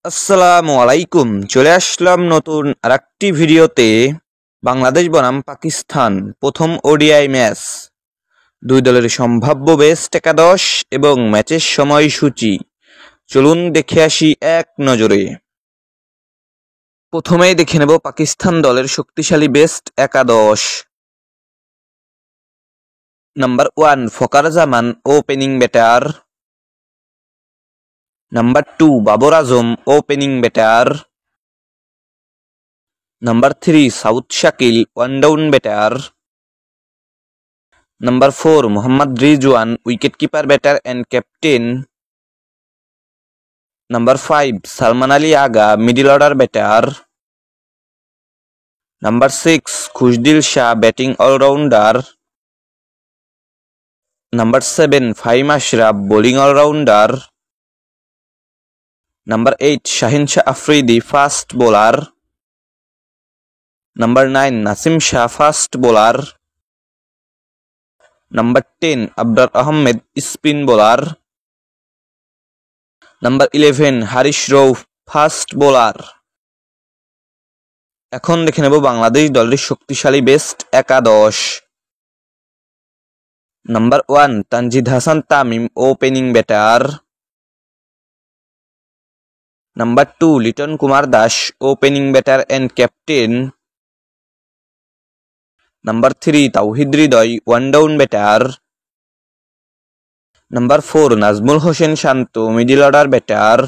আসসালামু আলাইকুম। চলে আসলাম নতুন আরেকটি ভিডিওতে। বাংলাদেশ বনাম পাকিস্তান প্রথম ওডিআই ম্যাচ, দুই দলের সম্ভাব্য বেস্ট একাদশ এবং ম্যাচের সময়সূচি চলুন দেখে আসি এক নজরে। প্রথমেই দেখে নেব পাকিস্তান দলের শক্তিশালী বেস্ট একাদশ। Number 1 Fakhar Zaman opening batter. Number 2 Babar Azam opening batter. Number 3 Saud Shakeel one down batter. Number 4 Mohammad Rizwan wicket keeper batter and captain. Number 5 Salman Ali Agha middle order batter. Number 6 Khushdil Shah batting allrounder. Number 7 Faheem Ashraf bowling allrounder. Number 8 Shaheen Shah Afridi fast bowler. Number 9 Naseem Shah fast bowler. Number 10 Abrar Ahmed spin bowler. Number 11 Haris Rauf fast bowler. এখন দেখে নেব বাংলাদেশ দলের শক্তিশালী best একাদশ। Number 1 Tanzid Hasan Tamim opening batter. Number 2 Liton Kumar Das opening batter and captain. Number 3 Towhid Hridoy one down batter. Number 4 Najmul Hossain Shanto middle order batter.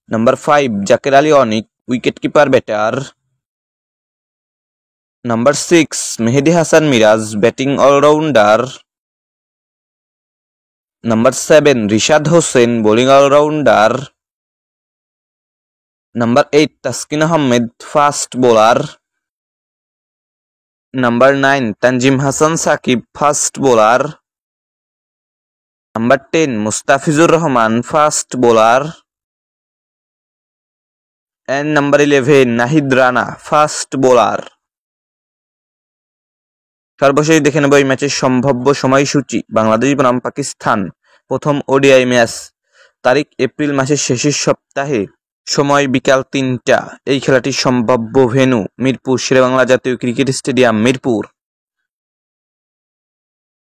Number 5 Jaker Ali Anik wicket keeper batter. Number 6 Mehedi Hasan Miraz batting allrounder. Number 7 Rishad Hossain bowling allrounder. Number 8 Taskin Ahmed fast bowler. Number 9 Tanzim Hasan Sakib fast bowler. Number 10 Mustafizur Rahman fast bowler. And number 11 Nahid Rana fast bowler. সর্বশেষ দেখে নেব এই ম্যাচের সম্ভাব্য সময়সূচি। বাংলাদেশ বনাম পাকিস্তান প্রথম ODI match, তারিখ এপ্রিল মাসের শেষের সপ্তাহে, সময় বিকাল 3টা। এই খেলাটির সম্ভাব্য ভেন্যু মিরপুর শেরেবাংলা জাতীয় ক্রিকেট স্টেডিয়াম মিরপুর।